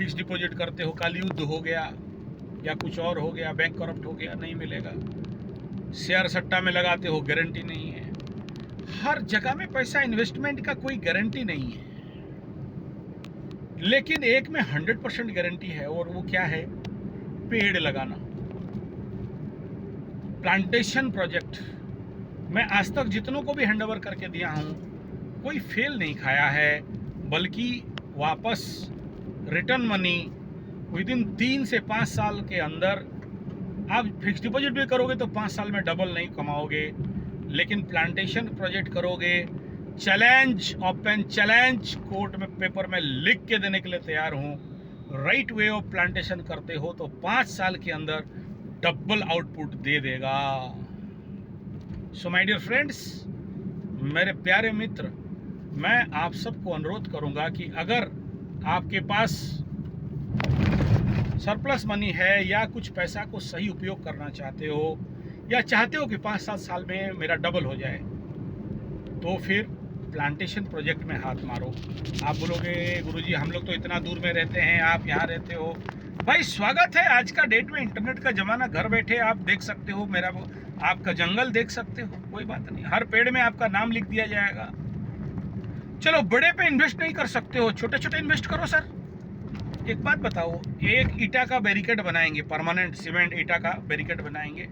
Fix deposit करते हो, काली युद्ध हो गया या कुछ और हो गया, बैंक करप्ट हो गया, नहीं मिलेगा। शेयर सट्टा में लगाते हो, गारंटी नहीं है। हर जगह में पैसा इन्वेस्टमेंट का कोई गारंटी नहीं है, लेकिन एक में 100% गारंटी है, और वो क्या है? पेड़ लगाना, प्लांटेशन प्रोजेक्ट। मैं आज तक जितनों को भी हैंडओवर करके दिया हूँ, कोई फेल नहीं खाया है, बल्कि वापस रिटर्न मनी विद इन 3 से 5 साल के अंदर। आप फिक्स डिपॉजिट भी करोगे तो 5 साल में डबल नहीं कमाओगे, लेकिन प्लांटेशन प्रोजेक्ट करोगे, चैलेंज ओपन चैलेंज कोर्ट में पेपर में लिख के देने के लिए तैयार हूँ। राइट वे ऑफ प्लांटेशन करते हो तो 5 साल के अंदर डबल आउटपुट दे देगा। सो माय डियर फ्रेंड्स, मेरे प्यारे मित्र, मैं आप सबको अनुरोध करूंगा कि अगर आपके पास सरप्लस मनी है या कुछ पैसा को सही उपयोग करना चाहते हो, या चाहते हो कि 5-7 साल में मेरा डबल हो जाए, तो फिर प्लांटेशन प्रोजेक्ट में हाथ मारो। आप बोलोगे गुरुजी हम लोग तो इतना दूर में रहते हैं, आप यहाँ रहते हो। भाई स्वागत है, आज का डेट में इंटरनेट का जमाना, घर बैठे आप देख सकते हो, मेरा आपका जंगल देख सकते हो, कोई बात नहीं, हर पेड़ में आपका नाम लिख दिया जाएगा। चलो बड़े पे इन्वेस्ट नहीं कर सकते हो, छोटे छोटे इन्वेस्ट करो सर। एक बात बताओ, एक ईटा का बैरिकेड बनाएंगे, परमानेंट सीमेंट ईटा का बैरिकेड बनाएंगे,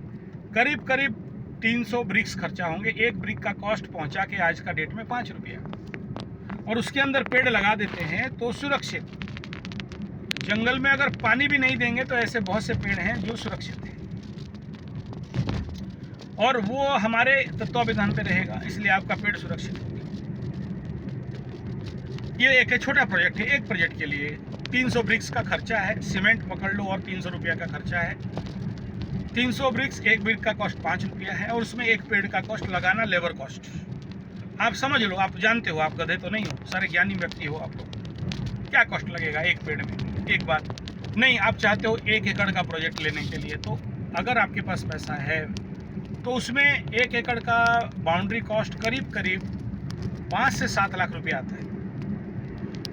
करीब करीब 300 ब्रिक्स खर्चा होंगे। एक ब्रिक का कॉस्ट पहुंचा के आज का डेट में 5 रुपया, और उसके अंदर पेड़ लगा देते हैं तो सुरक्षित। जंगल में अगर पानी भी नहीं देंगे तो ऐसे बहुत से पेड़ हैं जो सुरक्षित हैं, और वो हमारे तत्वावधान पे रहेगा, इसलिए आपका पेड़ सुरक्षित होगा। ये एक छोटा प्रोजेक्ट है, एक प्रोजेक्ट के लिए 300 ब्रिक्स का खर्चा है, सीमेंट पकड़ लो और 300 रुपया का खर्चा है। 300 ब्रिक्स, एक ब्रिक का कॉस्ट 5 रुपया है, और उसमें एक पेड़ का कॉस्ट लगाना, लेबर कॉस्ट। आप समझ लो, आप जानते हो, आप गधे तो नहीं हो, सारे ज्ञानी व्यक्ति हो, आप लोग क्या कॉस्ट लगेगा एक पेड़ में। एक बात नहीं, आप चाहते हो 1 एकड़ का प्रोजेक्ट लेने के लिए, तो अगर आपके पास पैसा है तो उसमें 1 एकड़ का बाउंड्री कॉस्ट करीब करीब 5 से 7 लाख रुपया आता है।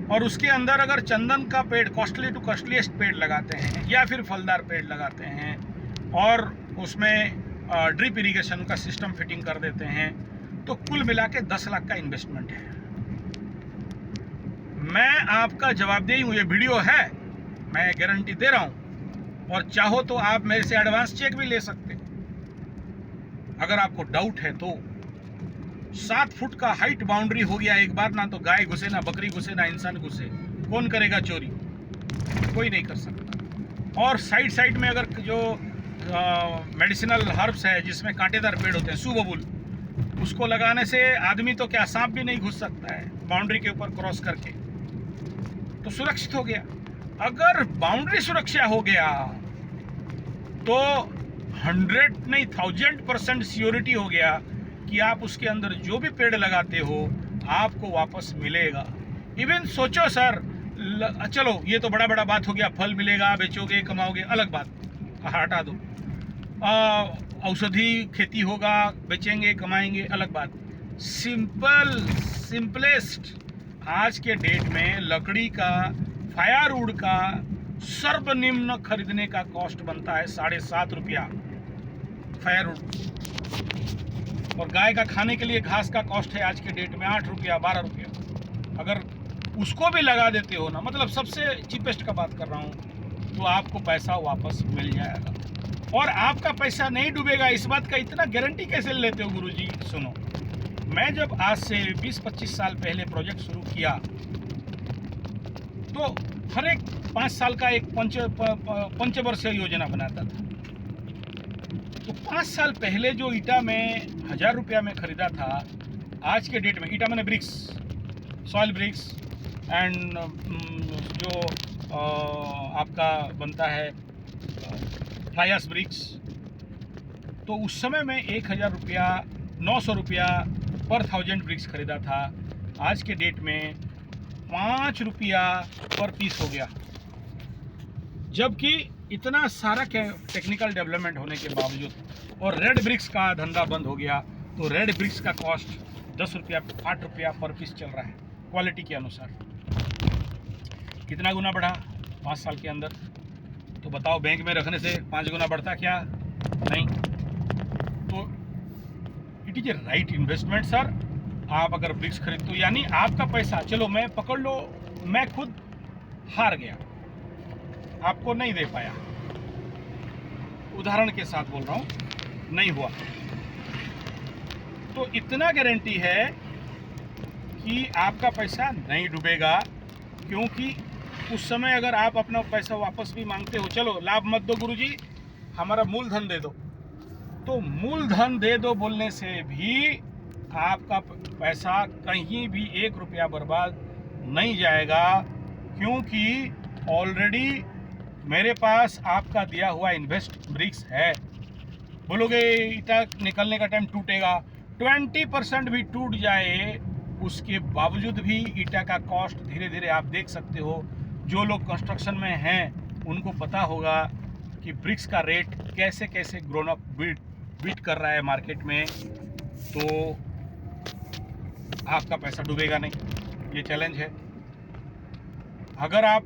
और उसके अंदर अगर चंदन का पेड़, कॉस्टली टू कॉस्टलीस्ट पेड़ लगाते हैं, या फिर फलदार पेड़ लगाते हैं, और उसमें ड्रिप इरिगेशन का सिस्टम फिटिंग कर देते हैं, तो कुल मिला के 10 लाख का इन्वेस्टमेंट है। मैं आपका जवाबदेही हूँ, ये वीडियो है, मैं गारंटी दे रहा हूँ, और चाहो तो आप मेरे से एडवांस चेक भी ले सकते हो। अगर आपको डाउट है तो 7 फुट का हाइट बाउंड्री हो गया एक बार, ना तो गाय घुसे, ना बकरी घुसे, ना इंसान घुसे, कौन करेगा चोरी? कोई नहीं कर सकता। और साइड साइड में अगर जो मेडिसिनल हर्ब्स है जिसमें कांटेदार पेड़ होते हैं, सुबबुल, उसको लगाने से आदमी तो क्या, सांप भी नहीं घुस सकता है बाउंड्री के ऊपर क्रॉस करके, तो सुरक्षित हो गया। अगर बाउंड्री सुरक्षा हो गया तो 100 नहीं 1000% सियोरिटी हो गया कि आप उसके अंदर जो भी पेड़ लगाते हो आपको वापस मिलेगा। इवन सोचो सर, चलो ये तो बड़ा बड़ा बात हो गया, फल मिलेगा, बेचोगे, कमाओगे, अलग बात, हटा दो। औषधि खेती होगा, बेचेंगे, कमाएंगे, अलग बात। सिंपलेस्ट आज के डेट में लकड़ी का, फायरवुड का सर्वनिम्न खरीदने का कॉस्ट बनता है 7.5 रुपया फायरवुड, और गाय का खाने के लिए घास का कॉस्ट है आज के डेट में 8 रुपया, 12 रुपया। अगर उसको भी लगा देते हो ना, मतलब सबसे चीपेस्ट का बात कर रहा हूँ, तो आपको पैसा वापस मिल जाएगा, और आपका पैसा नहीं डूबेगा। इस बात का इतना गारंटी कैसे लेते हो गुरुजी? सुनो, मैं जब आज से 20-25 साल पहले प्रोजेक्ट शुरू किया, तो हर एक 5 साल का एक पंचवर्षीय योजना बनाता था। तो 5 साल पहले जो ईटा में 1000 रुपया में खरीदा था, आज के डेट में, ईटा मैंने ब्रिक्स, सॉइल ब्रिक्स एंड जो आपका बनता है फ्लायस ब्रिक्स, तो उस समय में 1000 रुपया, 900 रुपया पर 1000 ब्रिक्स खरीदा था। आज के डेट में 5 रुपया पर पीस हो गया, जबकि इतना सारा टेक्निकल डेवलपमेंट होने के बावजूद, और रेड ब्रिक्स का धंधा बंद हो गया, तो रेड ब्रिक्स का कॉस्ट 10 रुपया, 8 रुपया पर पीस चल रहा है, क्वालिटी के अनुसार। कितना गुना बढ़ा? 5 साल के अंदर। तो बताओ, बैंक में रखने से 5 गुना बढ़ता क्या? नहीं। तो it is a right investment sir. आप अगर ब्रिक्स खरीद तो यानी आपका पैसा, चलो मैं पकड़ लो मैं खुद हार गया, आपको नहीं दे पाया, उदाहरण के साथ बोल रहा हूँ, नहीं हुआ, तो इतना गारंटी है कि आपका पैसा नहीं डूबेगा। क्योंकि उस समय अगर आप अपना पैसा वापस भी मांगते हो, चलो लाभ मत दो गुरुजी, हमारा मूलधन दे दो, तो मूलधन दे दो बोलने से भी आपका पैसा कहीं भी 1 रुपया बर्बाद नहीं जाएगा। क्योंकि ऑलरेडी मेरे पास आपका दिया हुआ इन्वेस्ट ब्रिक्स है। बोलोगे ईटा निकलने का टाइम टूटेगा, 20% भी टूट जाए उसके बावजूद भी ईटा का कॉस्ट धीरे धीरे आप देख सकते हो। जो लोग कंस्ट्रक्शन में हैं उनको पता होगा कि ब्रिक्स का रेट कैसे कैसे ग्रोन अप बीट कर रहा है मार्केट में। तो आपका पैसा डूबेगा नहीं, ये चैलेंज है। अगर आप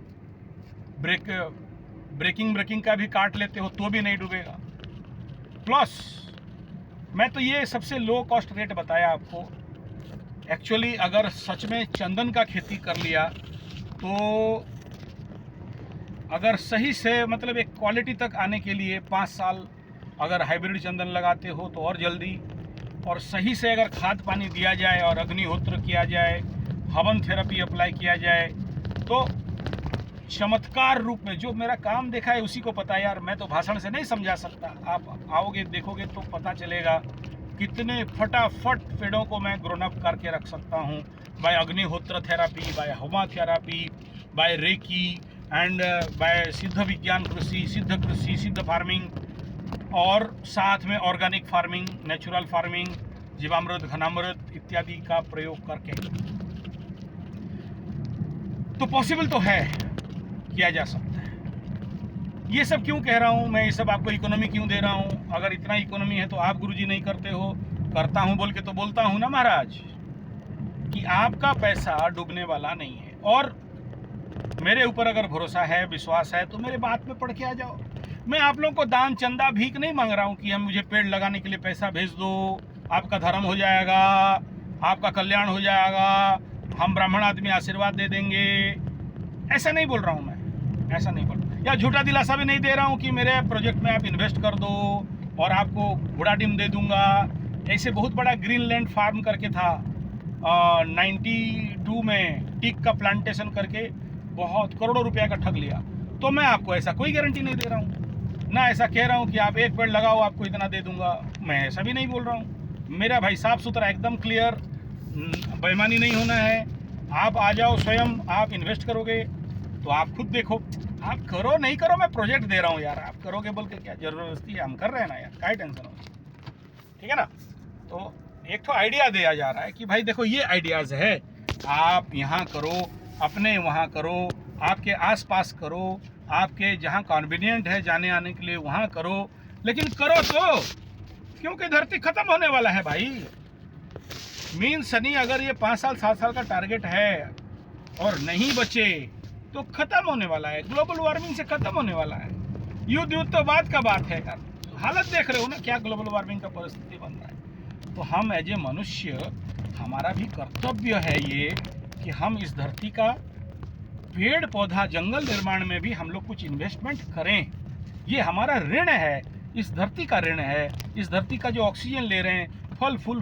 ब्रेकिंग का भी काट लेते हो तो भी नहीं डूबेगा। प्लस मैं तो ये सबसे लो कॉस्ट रेट बताया आपको। एक्चुअली अगर सच में चंदन का खेती कर लिया तो अगर सही से मतलब एक क्वालिटी तक आने के लिए 5 साल अगर हाइब्रिड चंदन लगाते हो तो और जल्दी, और सही से अगर खाद पानी दिया जाए और अग्निहोत्र किया जाए, हवन थेरेपी अप्लाई किया जाए, तो चमत्कार रूप में, जो मेरा काम देखा है उसी को पता है यार, मैं तो भाषण से नहीं समझा सकता। आप आओगे देखोगे तो पता चलेगा कितने फटाफट पेड़ों को मैं ग्रोन अप करके रख सकता हूँ, बाय अग्निहोत्र थेरापी, बाय हवा therapy, by reiki and by सिद्ध विज्ञान कृषि, सिद्ध फार्मिंग, और साथ में ऑर्गेनिक फार्मिंग, नेचुरल फार्मिंग, जीवामृत, घनामृत इत्यादि का प्रयोग करके। तो पॉसिबल तो है, किया जा सकता है। ये सब क्यों कह रहा हूँ मैं, ये सब आपको इकोनॉमी क्यों दे रहा हूँ? अगर इतना इकोनॉमी है तो आप गुरुजी नहीं करते हो, करता हूँ बोल के तो बोलता हूँ ना महाराज कि आपका पैसा डूबने वाला नहीं है। और मेरे ऊपर अगर भरोसा है, विश्वास है, तो मेरे बात में पढ़ के आ जाओ। मैं आप लोगों को दान चंदा भीख नहीं मांग रहा हूँ कि हम मुझे पेड़ लगाने के लिए पैसा भेज दो, आपका धर्म हो जाएगा, आपका कल्याण हो जाएगा, हम ब्राह्मण आदमी आशीर्वाद दे देंगे, ऐसा नहीं बोल रहा हूँ मैं, ऐसा नहीं बोल रहा। या झूठा दिलासा भी नहीं दे रहा हूँ कि मेरे प्रोजेक्ट में आप इन्वेस्ट कर दो और आपको घोड़ा डिम दे दूंगा। ऐसे बहुत बड़ा ग्रीनलैंड फार्म करके था 92 में, टीक का प्लांटेशन करके बहुत करोड़ों रुपया का ठग लिया। तो मैं आपको ऐसा कोई गारंटी नहीं दे रहा हूँ, ना ऐसा कह रहा हूँ कि आप 1 पेड़ लगाओ आपको इतना दे दूंगा, मैं ऐसा भी नहीं बोल रहा हूँ। मेरा भाई साफ सुथरा एकदम क्लियर, बेईमानी नहीं होना है। आप आ जाओ, स्वयं आप इन्वेस्ट करोगे तो आप खुद देखो, आप करो नहीं करो, मैं प्रोजेक्ट दे रहा हूँ यार, आप करोगे बोल के क्या जरूरत है, हम कर रहे हैं ना यार, क्या टेंशन हो, ठीक है ना। तो एक तो आइडिया दिया जा रहा है कि भाई देखो ये आइडियाज़ है, आप यहाँ करो, अपने वहाँ करो, आपके आसपास करो, आपके जहाँ कन्वीनियंट है जाने आने के लिए वहाँ करो, लेकिन करो तो, क्योंकि धरती खत्म होने वाला है भाई। मीन शनि अगर ये 5 साल 7 साल का टारगेट है और नहीं बचे तो खत्म होने वाला है, ग्लोबल वार्मिंग से खत्म होने वाला है। युद्ध तो बात का बात है यार, हालत देख रहे हो ना क्या ग्लोबल वार्मिंग का परिस्थिति बन रहा है। तो हम एज ए मनुष्य, हमारा भी कर्तव्य है ये कि हम इस धरती का पेड़ पौधा जंगल निर्माण में भी हम लोग कुछ इन्वेस्टमेंट करें। ये हमारा ऋण है, इस धरती का ऋण है। इस धरती का जो ऑक्सीजन ले रहे हैं, फल फूल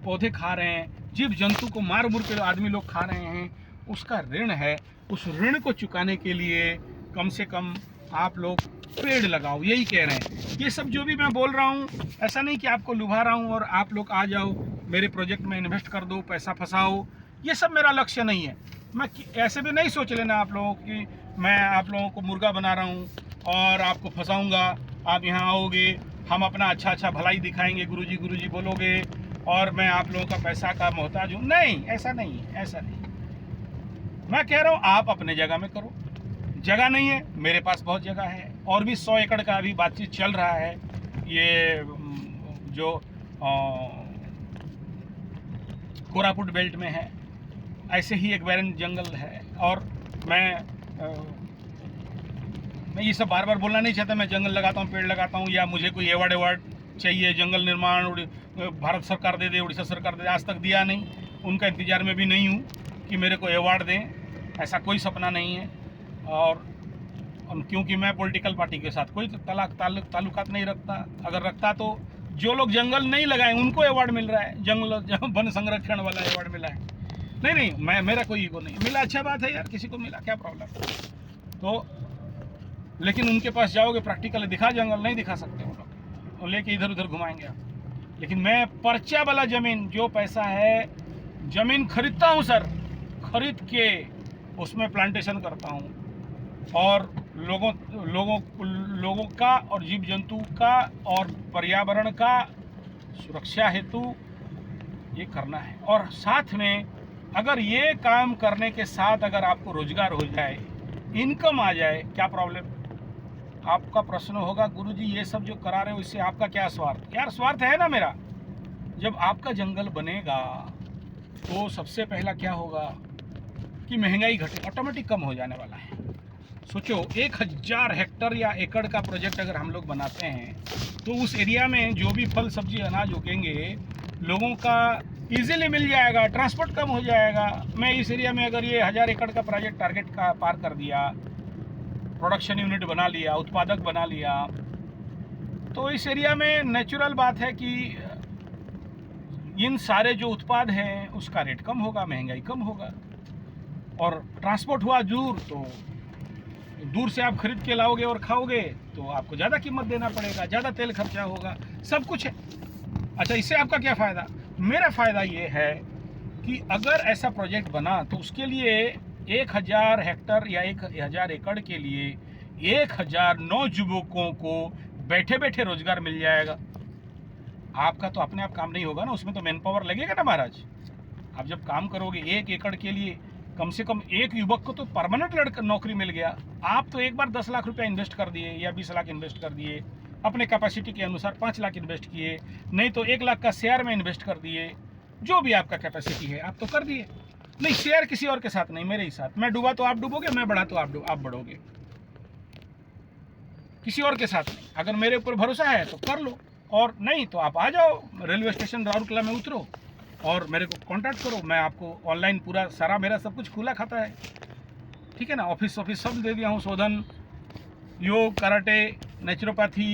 पौधे खा रहे हैं, जीव जंतु को मार मुर के आदमी लोग खा रहे हैं, उसका ऋण है। उस ऋण को चुकाने के लिए कम से कम आप लोग पेड़ लगाओ, यही कह रहे हैं। ये सब जो भी मैं बोल रहा हूँ, ऐसा नहीं कि आपको लुभा रहा हूँ और आप लोग आ जाओ मेरे प्रोजेक्ट में इन्वेस्ट कर दो, पैसा फंसाओ, ये सब मेरा लक्ष्य नहीं है। मैं ऐसे भी नहीं सोच लेना आप लोगों की मैं आप लोगों को मुर्गा बना रहा हूँ और आपको फंसाऊँगा, आप यहाँ आओगे, हम अपना अच्छा भलाई दिखाएंगे, गुरुजी बोलोगे और मैं आप लोगों का पैसा का मोहताज हूँ। नहीं, ऐसा नहीं है, ऐसा नहीं। मैं कह रहा हूँ आप अपने जगह में करो, जगह नहीं है, मेरे पास बहुत जगह है, और भी 100 एकड़ का अभी बातचीत चल रहा है। ये जो कोरापुट बेल्ट में है, ऐसे ही एक बैरन जंगल है, और मैं मैं ये सब बार बार बोलना नहीं चाहता, मैं जंगल लगाता हूँ, पेड़ लगाता हूँ, या मुझे कोई अवार्ड चाहिए जंगल निर्माण भारत सरकार दे दे, उड़ीसा सरकार दे दे, आज तक दिया नहीं। उनका इंतजार में भी नहीं हूँ कि मेरे को अवार्ड दें, ऐसा कोई सपना नहीं है। और क्योंकि मैं पॉलिटिकल पार्टी के साथ कोई ताल्लुकात नहीं रखता। अगर रखता तो जो लोग जंगल नहीं लगाए उनको अवार्ड मिल रहा है, जंगल वन संरक्षण वाला अवार्ड मिला है। नहीं, मेरा कोई ईगो नहीं मिला, अच्छा बात है यार, किसी को मिला क्या प्रॉब्लम। तो लेकिन उनके पास जाओगे प्रैक्टिकली दिखा जंगल, नहीं दिखा सकते वो लोग, और लेके इधर उधर घुमाएंगे आप। लेकिन मैं पर्चा वाला ज़मीन, जो पैसा है ज़मीन खरीदता हूँ सर, खरीद के उसमें प्लांटेशन करता हूँ, और लोगों का और जीव जंतु का और पर्यावरण का सुरक्षा हेतु ये करना है। और साथ में अगर ये काम करने के साथ अगर आपको रोजगार हो जाए, इनकम आ जाए, क्या प्रॉब्लम। आपका प्रश्न होगा गुरुजी ये सब जो करा रहे हो इससे आपका क्या स्वार्थ। यार स्वार्थ है ना मेरा। जब आपका जंगल बनेगा तो सबसे पहला क्या होगा कि महंगाई घटे, ऑटोमेटिक कम हो जाने वाला है। सोचो 1000 हेक्टर या एकड़ का प्रोजेक्ट अगर हम लोग बनाते हैं तो उस एरिया में जो भी फल सब्जी अनाज उगेंगे लोगों का इजीली मिल जाएगा, ट्रांसपोर्ट कम हो जाएगा। मैं इस एरिया में अगर ये 1000 एकड़ का प्रोजेक्ट टारगेट का पार कर दिया, प्रोडक्शन यूनिट बना लिया, उत्पादक बना लिया, तो इस एरिया में नेचुरल बात है कि इन सारे जो उत्पाद हैं उसका रेट कम होगा, महंगाई कम होगा। और ट्रांसपोर्ट हुआ दूर, तो दूर से आप खरीद के लाओगे और खाओगे तो आपको ज़्यादा कीमत देना पड़ेगा, ज़्यादा तेल खर्चा होगा, सब कुछ है। अच्छा, इससे आपका क्या फ़ायदा। मेरा फ़ायदा ये है कि अगर ऐसा प्रोजेक्ट बना तो उसके लिए 1000 हेक्टर या 1000 एकड़ के लिए 1000 नौजुवकों को बैठे बैठे रोजगार मिल जाएगा। आपका तो अपने आप काम नहीं होगा ना, उसमें तो मैन पावर लगेगा ना महाराज। आप जब काम करोगे 1 एकड़ के लिए कम से कम एक युवक को तो परमानेंट नौकरी मिल गया। आप तो एक बार 10 लाख रुपया इन्वेस्ट कर दिए या 20 लाख इन्वेस्ट कर दिए, अपने कैपेसिटी के अनुसार 5 लाख इन्वेस्ट किए, नहीं तो 1 लाख का शेयर में इन्वेस्ट कर दिए, जो भी आपका कैपेसिटी है आप तो कर दिए। नहीं, शेयर किसी और के साथ नहीं, मेरे ही साथ। मैं डूबा तो आप डूबोगे, मैं बढ़ा तो आप बढ़ोगे, किसी और के साथ नहीं। अगर मेरे ऊपर भरोसा है तो कर लो, और नहीं तो आप आ जाओ रेलवे स्टेशन राउरकेला में उतरो और मेरे को कांटेक्ट करो। मैं आपको ऑनलाइन पूरा सारा मेरा सब कुछ खुला खाता है, ठीक है ना। ऑफिस सब दे दिया हूँ, शोधन, योग, कराटे, नेचुरोपैथी,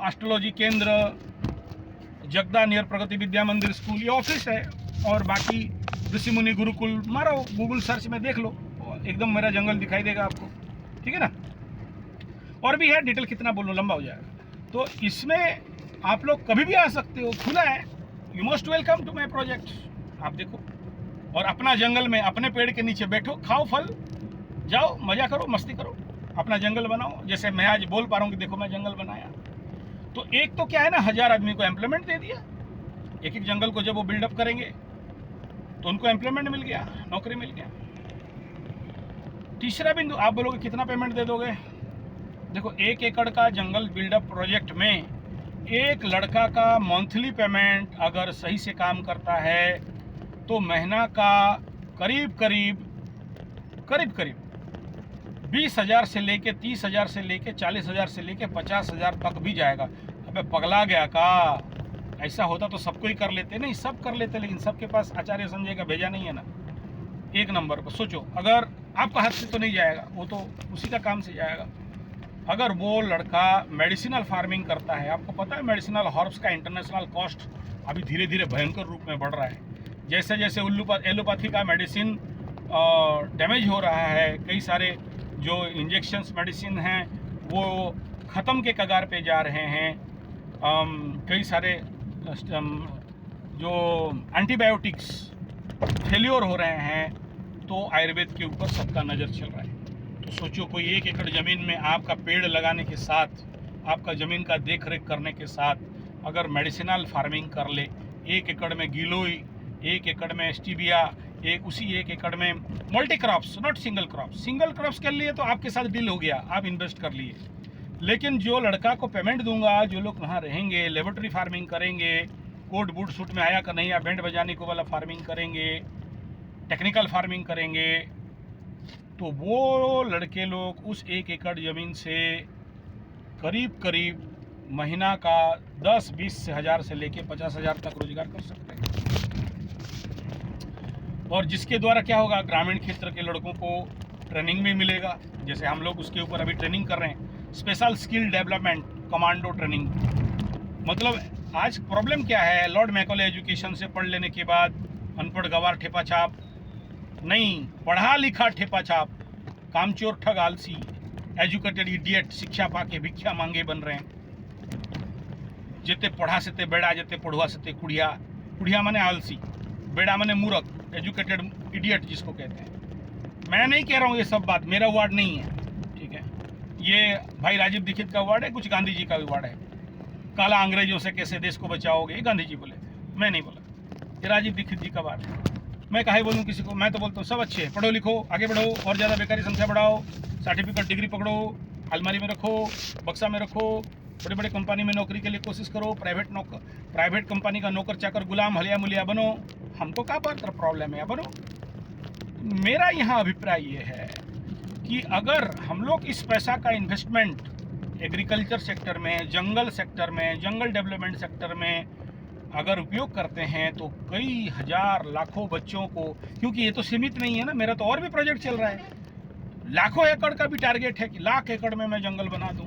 एस्ट्रोलॉजी केंद्र, जगदा नियर प्रगति विद्या मंदिर स्कूल, ये ऑफिस है। और बाकी ऋषि मुनि गुरुकुल मारो गूगल सर्च में, देख लो, एकदम मेरा जंगल दिखाई देगा आपको, ठीक है ना। और भी है, डिटेल कितना बोलूँ लंबा हो जाएगा। तो इसमें आप लोग कभी भी आ सकते हो, खुला है। You most welcome to my project. आप देखो और अपना जंगल में अपने पेड़ के नीचे बैठो, खाओ फल, जाओ मजा करो, मस्ती करो, अपना जंगल बनाओ। जैसे मैं आज बोल पा रहा हूँ कि देखो मैं जंगल बनाया, तो एक तो क्या है ना, 1000 आदमी को एम्प्लॉयमेंट दे दिया। एक एक जंगल को जब वो बिल्डअप करेंगे तो उनको एम्प्लॉयमेंट मिल गया, नौकरी मिल गया। तीसरा बिंदु, आप बोलोगे कितना पेमेंट दे दोगे। देखो 1 एकड़ का जंगल बिल्डअप प्रोजेक्ट में एक लड़का का मंथली पेमेंट अगर सही से काम करता है तो महीना का करीब 20,000 से लेके 30,000 से लेके 40,000 से लेके 50,000 तक भी जाएगा। अबे पगला गया का, ऐसा होता तो सबको ही कर लेते। नहीं, सब कर लेते, लेकिन सबके पास आचार्य संजय का भेजा नहीं है ना। एक नंबर पर सोचो, अगर आपका हाथ से तो नहीं जाएगा, वो तो उसी का काम से जाएगा। अगर वो लड़का मेडिसिनल फार्मिंग करता है, आपको पता है मेडिसिनल हर्ब्स का इंटरनेशनल कॉस्ट अभी धीरे धीरे भयंकर रूप में बढ़ रहा है। जैसे जैसे एलोपैथी का मेडिसिन डैमेज हो रहा है, कई सारे जो इंजेक्शंस मेडिसिन हैं वो ख़त्म के कगार पे जा रहे हैं, कई सारे जो एंटीबायोटिक्स फेल्योर हो रहे हैं, तो आयुर्वेद के ऊपर सबका नज़र चल रहा है। तो सोचो, कोई 1 एकड़ ज़मीन में आपका पेड़ लगाने के साथ, आपका ज़मीन का देख रेख करने के साथ अगर मेडिसिनल फार्मिंग कर ले, 1 एकड़ में गिलोई, 1 एकड़ में स्टीबिया, उसी 1 एकड़ में multi crops, not single crops. Single crops के लिए तो आपके साथ डील हो गया, आप इन्वेस्ट कर लिए। लेकिन जो लड़का को पेमेंट दूंगा, जो लोग वहाँ रहेंगे, लेबोरेटरी फार्मिंग करेंगे, कोट बूट सूट में आया कर नहीं, या बैंड बजाने को वाला फार्मिंग करेंगे, टेक्निकल फार्मिंग करेंगे, तो वो लड़के लोग उस 1 एकड़ ज़मीन से करीब करीब महीना का 10-20 हज़ार से लेके 50,000 तक रोजगार कर सकते हैं। और जिसके द्वारा क्या होगा, ग्रामीण क्षेत्र के लड़कों को ट्रेनिंग भी मिलेगा। जैसे हम लोग उसके ऊपर अभी ट्रेनिंग कर रहे हैं, special skill development commando training. मतलब आज प्रॉब्लम क्या है, लॉर्ड मैकॉले एजुकेशन से पढ़ लेने के बाद अनपढ़ गवार ठेपा छाप नहीं, पढ़ा लिखा ठेपा छाप, कामचोर ठग आलसी, एजुकेटेड इडियट, शिक्षा पाके भिक्षा मांगे बन रहे हैं। जिते पढ़ा से ते बेड़ा, जिते पढ़ुआ से ते कुड़िया। कुड़िया माने आलसी, बेड़ा माने मूर्ख, एजुकेटेड इडियट जिसको कहते हैं। मैं नहीं कह रहा हूँ ये सब बात, मेरा वार्ड नहीं है, ठीक है। ये भाई राजीव दीक्षित का वार्ड है, कुछ गांधी जी का भी वार्ड है। काला अंग्रेजों से कैसे देश को बचाओगे, ये गांधी जी बोले थे, मैं नहीं बोला। ये राजीव दीक्षित जी का वार्ड है। मैं काहे बोलूँ किसी को, मैं तो बोलता हूँ सब अच्छे हैं, पढ़ो लिखो, आगे बढ़ो, और ज़्यादा बेकारी संख्या बढ़ाओ, सर्टिफिकेट डिग्री पकड़ो, अलमारी में रखो, बक्सा में रखो, बड़े बड़े कंपनी में नौकरी के लिए कोशिश करो, प्राइवेट कंपनी का नौकर चाकर गुलाम हलिया मुलिया बनो। हमको क्या बात प्रॉब्लम है, बनो। मेरा यहाँ अभिप्राय ये है कि अगर हम लोग इस पैसा का इन्वेस्टमेंट एग्रीकल्चर सेक्टर में, जंगल सेक्टर में, जंगल डेवलपमेंट सेक्टर में अगर उपयोग करते हैं तो कई हजार लाखों बच्चों को, क्योंकि ये तो सीमित नहीं है ना, मेरा तो और भी प्रोजेक्ट चल रहा है। लाखों एकड़ का भी टारगेट है कि लाख एकड़ में मैं जंगल बना दूं।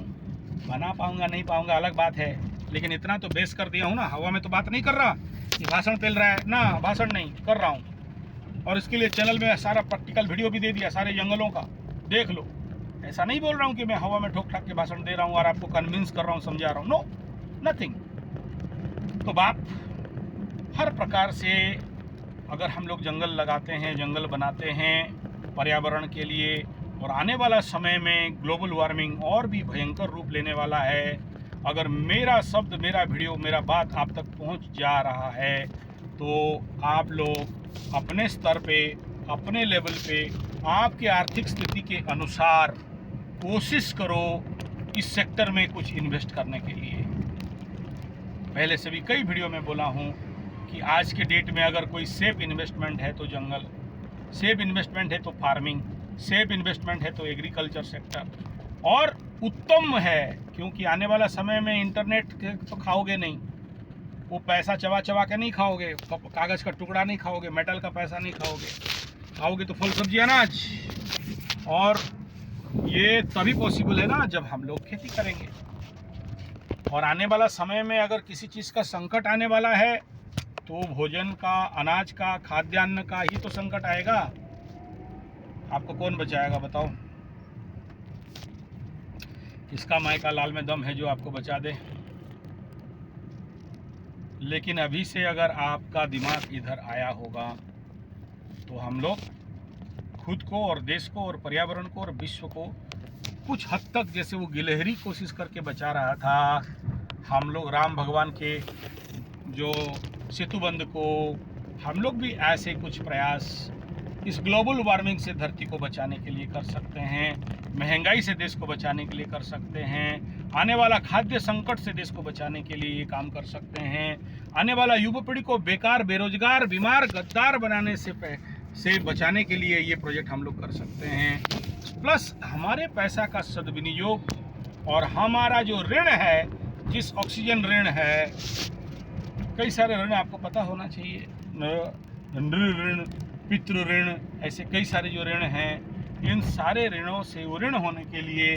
बना पाऊंगा नहीं पाऊंगा अलग बात है, लेकिन इतना तो बेस कर दिया हूँ ना। हवा में तो बात नहीं कर रहा कि भाषण फैल रहा है ना, भाषण नहीं कर रहा हूँ। और इसके लिए चैनल में सारा प्रैक्टिकल वीडियो भी दे दिया सारे जंगलों का, देख लो। ऐसा नहीं बोल रहा हूँ कि मैं हवा में ठोक ठाक के भाषण दे रहा हूँ और आपको कन्विंस कर रहा हूँ, समझा रहा हूँ, नो नथिंग। तो बात हर प्रकार से, अगर हम लोग जंगल लगाते हैं, जंगल बनाते हैं पर्यावरण के लिए, और आने वाला समय में ग्लोबल वार्मिंग और भी भयंकर रूप लेने वाला है। अगर मेरा शब्द, मेरा वीडियो, मेरा बात आप तक पहुंच जा रहा है तो आप लोग अपने स्तर पे, अपने लेवल पे, आपके आर्थिक स्थिति के अनुसार कोशिश करो इस सेक्टर में कुछ इन्वेस्ट करने के लिए। पहले से भी कई वीडियो में बोला हूं कि आज के डेट में अगर कोई सेफ इन्वेस्टमेंट है तो जंगल, सेफ इन्वेस्टमेंट है तो फार्मिंग, सेफ इन्वेस्टमेंट है तो एग्रीकल्चर सेक्टर, और उत्तम है क्योंकि आने वाला समय में इंटरनेट तो खाओगे नहीं, वो पैसा चबा चबा के नहीं खाओगे, कागज़ का टुकड़ा नहीं खाओगे, मेटल का पैसा नहीं खाओगे तो फल सब्जी अनाज। और ये तभी पॉसिबल है ना जब हम लोग खेती करेंगे। और आने वाला समय में अगर किसी चीज़ का संकट आने वाला है तो भोजन का, अनाज का, खाद्यान्न का ही तो संकट आएगा। आपको कौन बचाएगा बताओ? किसका माई का लाल में दम है जो आपको बचा दे? लेकिन अभी से अगर आपका दिमाग इधर आया होगा तो हम लोग खुद को और देश को और पर्यावरण को और विश्व को कुछ हद तक, जैसे वो गिलहरी कोशिश करके बचा रहा था, हम लोग राम भगवान के जो सेतुबंध को, हम लोग भी ऐसे कुछ प्रयास इस ग्लोबल वार्मिंग से धरती को बचाने के लिए कर सकते हैं, महंगाई से देश को बचाने के लिए कर सकते हैं, आने वाला खाद्य संकट से देश को बचाने के लिए ये काम कर सकते हैं, आने वाला युवा पीढ़ी को बेकार, बेरोजगार, बीमार, गद्दार बनाने से बचाने के लिए ये प्रोजेक्ट हम लोग कर सकते हैं। प्लस हमारे पैसा का सदविनियोग और हमारा जो ऋण है, जिस ऑक्सीजन ऋण है, कई सारे ऋण आपको पता होना चाहिए, ऋण, पितृ ऋण, ऐसे कई सारे जो ऋण हैं, इन सारे ऋणों से ऋण होने के लिए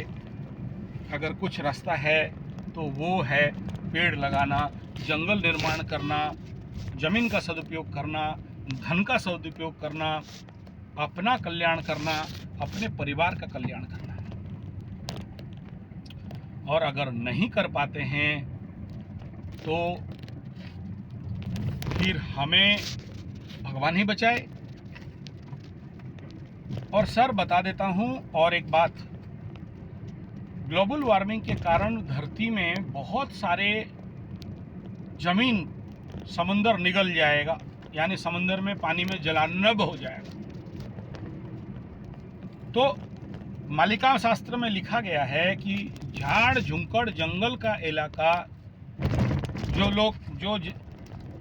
अगर कुछ रास्ता है तो वो है पेड़ लगाना, जंगल निर्माण करना, जमीन का सदुपयोग करना, धन का सदुपयोग करना, अपना कल्याण करना, अपने परिवार का कल्याण करना। और अगर नहीं कर पाते हैं तो फिर हमें भगवान ही बचाए। और सर बता देता हूं और एक बात, ग्लोबल वार्मिंग के कारण धरती में बहुत सारे जमीन, समुंदर निगल जाएगा, यानी समुंदर में पानी में जलानब हो जाएगा। तो मालिका शास्त्र में लिखा गया है कि झाड़ झुंकड़ जंगल का इलाका, जो लोग, जो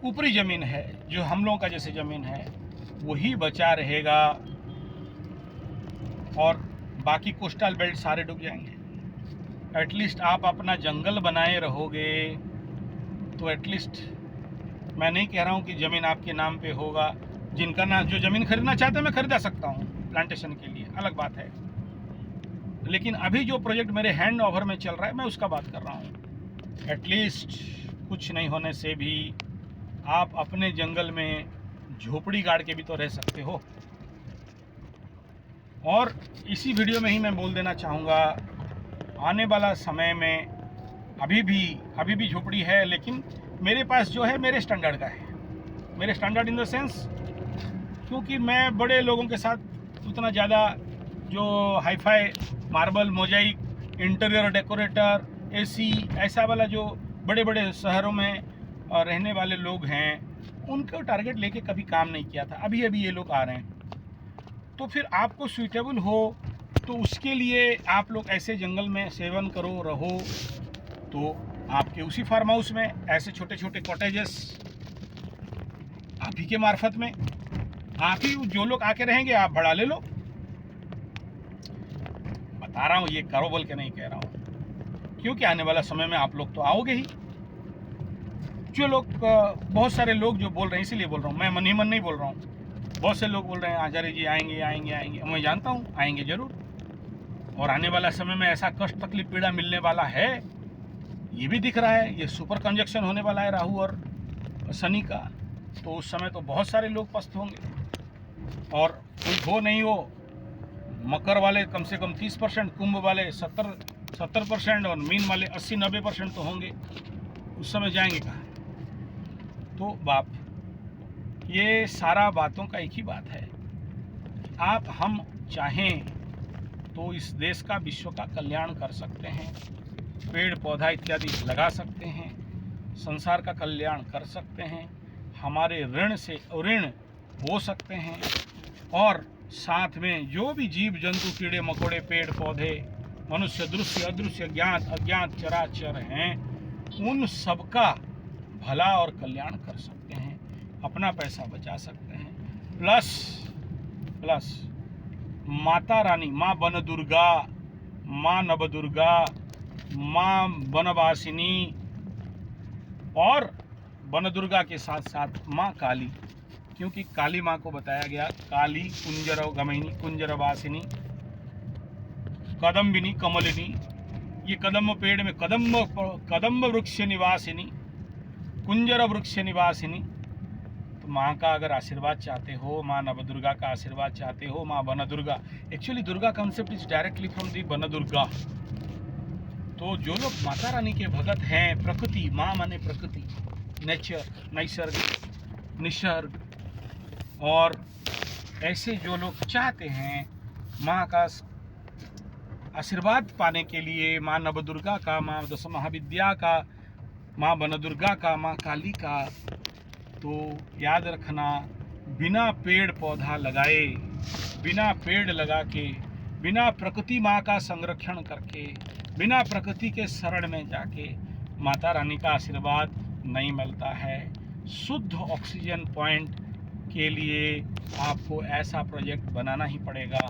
ऊपरी ज़मीन है, जो हम लोगों का जैसे ज़मीन है, वही बचा रहेगा। और बाकी कोस्टल बेल्ट सारे डूब जाएंगे। एटलीस्ट आप अपना जंगल बनाए रहोगे तो एटलीस्ट, मैं नहीं कह रहा हूँ कि ज़मीन आपके नाम पे होगा, जिनका ना जो ज़मीन खरीदना चाहते हैं मैं खरीदा सकता हूँ प्लांटेशन के लिए, अलग बात है। लेकिन अभी जो प्रोजेक्ट मेरे हैंड ओवर में चल रहा है मैं उसका बात कर रहा हूँ। एटलीस्ट कुछ नहीं होने से भी आप अपने जंगल में झोपड़ी गाड़ के भी तो रह सकते हो। और इसी वीडियो में ही मैं बोल देना चाहूँगा, आने वाला समय में अभी भी झोपड़ी है, लेकिन मेरे पास जो है मेरे स्टैंडर्ड का है। मेरे स्टैंडर्ड इन द सेंस, क्योंकि मैं बड़े लोगों के साथ उतना ज़्यादा जो hi fi marble mosaic interior decorator AC ऐसा वाला जो बड़े बड़े शहरों में रहने वाले लोग हैं उनको टारगेट लेके कभी काम नहीं किया था। अभी ये लोग आ रहे हैं, तो फिर आपको सूटेबल हो तो उसके लिए आप लोग ऐसे जंगल में सेवन करो रहो, तो आपके उसी फार्म हाउस में ऐसे छोटे छोटे कॉटेजेस आप ही के मार्फत में, आप ही जो लोग आके रहेंगे आप भाड़ा ले लो। बता रहा हूँ, ये करो बोल के नहीं कह रहा हूँ, क्योंकि आने वाला समय में आप लोग तो आओगे ही। जो लोग बहुत सारे लोग जो बोल रहे हैं, इसीलिए बोल रहा हूँ, मैं मन ही मन नहीं बोल रहा हूँ, बहुत से लोग बोल रहे हैं आचार्य जी आएंगे आएंगे आएंगे। मैं जानता हूँ आएंगे जरूर, और आने वाला समय में ऐसा कष्ट तकलीफ पीड़ा मिलने वाला है, ये भी दिख रहा है। ये सुपर कंजक्शन होने वाला है राहु और शनि का, तो उस समय तो बहुत सारे लोग पस्त होंगे। और कोई हो नहीं हो, मकर वाले कम से कम 30%, कुंभ वाले 70% और मीन वाले 80-90% तो होंगे। उस समय जाएंगे कहाँ? तो बाप, ये सारा बातों का एक ही बात है, आप हम चाहें तो इस देश का विश्व का कल्याण कर सकते हैं, पेड़ पौधा इत्यादि लगा सकते हैं, संसार का कल्याण कर सकते हैं, हमारे ऋण से ऋण हो सकते हैं, और साथ में जो भी जीव जंतु कीड़े मकोड़े पेड़ पौधे मनुष्य दृश्य अदृश्य ज्ञात अज्ञात चराचर हैं, उन सबका भला और कल्याण कर सकते हैं, अपना पैसा बचा सकते हैं। प्लस माता रानी, माँ बन दुर्गा, माँ नव दुर्गा, माँ वनवासिनी, और वन दुर्गा के साथ साथ माँ काली, क्योंकि काली माँ को बताया गया काली कुंजर गमयिनी कुंजरवासिनी कदम्बिनी कमलिनी, ये कदम्ब पेड़ में कदम्ब वृक्ष निवासिनी कुंजर वृक्ष निवासिनी। तो माँ का अगर आशीर्वाद चाहते हो, माँ नवदुर्गा का आशीर्वाद चाहते हो, माँ one Durga, actually Durga concept is directly from the one Durga. तो जो लोग माता रानी के भगत हैं, प्रकृति, माँ माने प्रकृति, नेचर, निसर्ग, और ऐसे जो लोग चाहते हैं माँ का आशीर्वाद पाने के लिए, माँ नवदुर्गा का, माँ दश महाविद्या का, माँ वनदुर्गा का, माँ काली का, तो याद रखना, बिना पेड़ पौधा लगाए, बिना पेड़ लगा के, बिना प्रकृति माँ का संरक्षण करके, बिना प्रकृति के शरण में जाके माता रानी का आशीर्वाद नहीं मिलता है। शुद्ध ऑक्सीजन पॉइंट के लिए आपको ऐसा प्रोजेक्ट बनाना ही पड़ेगा।